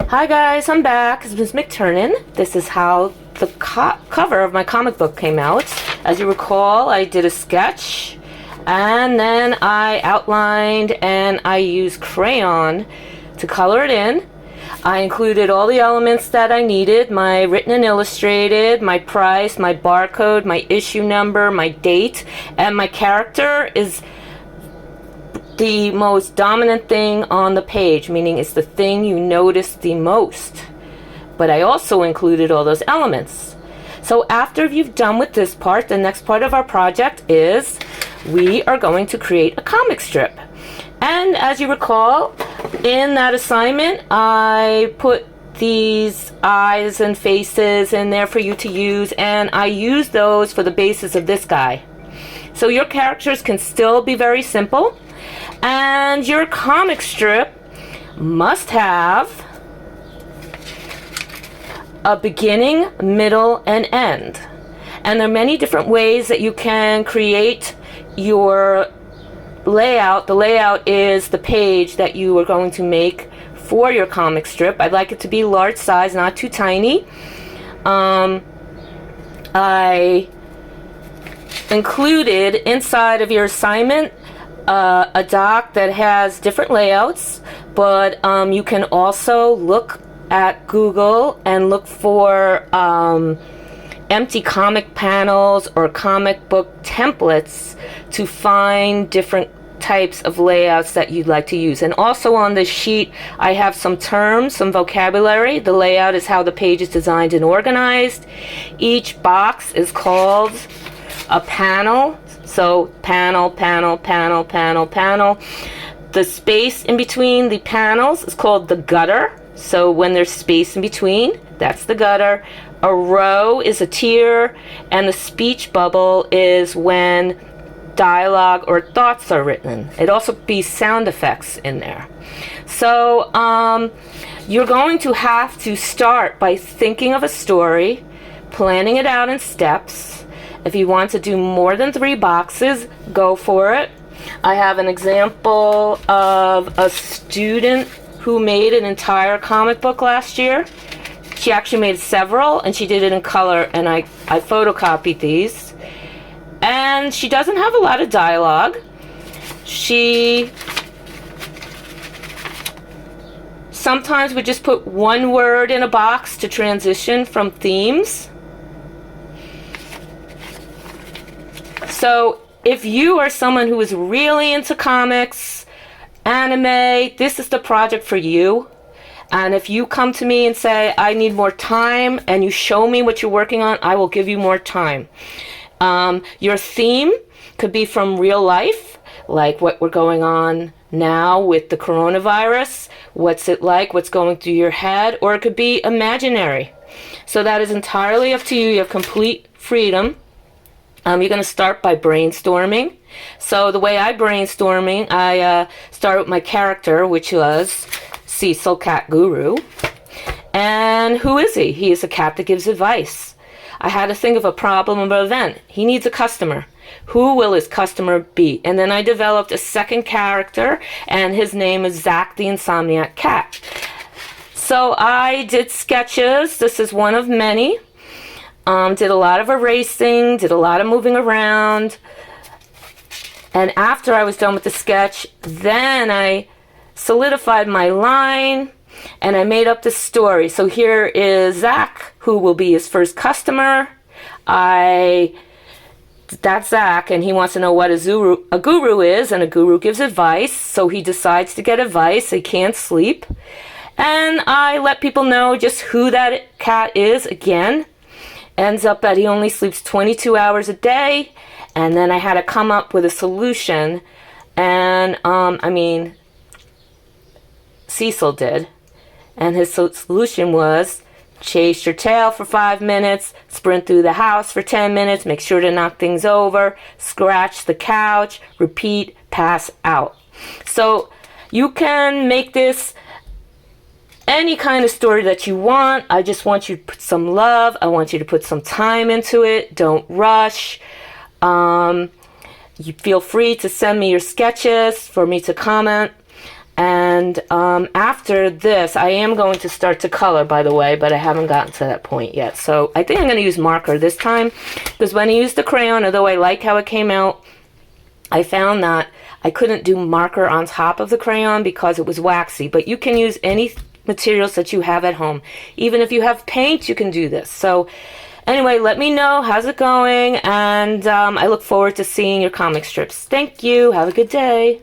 Hi guys, I'm back. It's Ms. McTurnan. This is how the cover of my comic book came out. As you recall, I did a sketch and then I outlined and I used crayon to color it in. I included all the elements that I needed, my written and illustrated, my price, my barcode, my issue number, my date, and my character is the most dominant thing on the page, meaning it's the thing you notice the most. But I also included all those elements. So after you've done with this part, the next part of our project is we are going to create a comic strip. And as you recall, in that assignment, I put these eyes and faces in there for you to use, and I used those for the basis of this guy. So your characters can still be very simple. And your comic strip must have a beginning, middle, and end. And there are many different ways that you can create your layout. The layout is the page that you are going to make for your comic strip. I'd like it to be large size, not too tiny. I included inside of your assignment a doc that has different layouts, but you can also look at Google and look for empty comic panels or comic book templates to find different types of layouts that you'd like to use. And also on this sheet I have some terms, some vocabulary. The layout is how the page is designed and organized. Each box is called a panel. So panel, panel, panel, panel, panel. The space in between the panels is called the gutter. So when there's space in between, that's the gutter. A row is a tier, and the speech bubble is when dialogue or thoughts are written. It also be sound effects in there. So you're going to have to start by thinking of a story, planning it out in steps. If you want to do more than 3 boxes, go for it. I have an example of a student who made an entire comic book last year. She actually made several, and she did it in color, and I photocopied these. And she doesn't have a lot of dialogue. She sometimes would just put one word in a box to transition from themes. So if you are someone who is really into comics, anime, this is the project for you. And if you come to me and say, I need more time, and you show me what you're working on, I will give you more time. Your theme could be from real life, like what we're going on now with the coronavirus. What's it like? What's going through your head? Or it could be imaginary. So that is entirely up to you. You have complete freedom. You're going to start by brainstorming. So the way I brainstorming, I start with my character, which was Cecil Cat Guru. And who is he? He is a cat that gives advice. I had to think of a problem or event. He needs a customer. Who will his customer be? And then I developed a second character, and his name is Zach the Insomniac Cat. So I did sketches. This is one of many. Did a lot of erasing, did a lot of moving around. And after I was done with the sketch, then I solidified my line and I made up the story. So here is Zach, who will be his first customer. That's Zach, and he wants to know what a guru is, and a guru gives advice. So he decides to get advice. He can't sleep. And I let people know just who that cat is again. Ends up that he only sleeps 22 hours a day, and then I had to come up with a solution, and Cecil did, and his solution was chase your tail for 5 minutes, sprint through the house for 10 minutes, make sure to knock things over, scratch the couch, repeat, pass out. So you can make this any kind of story that you want. I just want you to put some love. I want you to put some time into it. Don't rush. You feel free to send me your sketches for me to comment. And after this, I am going to start to color, by the way, but I haven't gotten to that point yet. So I think I'm going to use marker this time, because when I used the crayon, although I like how it came out, I found that I couldn't do marker on top of the crayon because it was waxy. But you can use any materials that you have at home. Even if you have paint, you can do this. So anyway, let me know how's it going, and I look forward to seeing your comic strips. Thank you. Have a good day.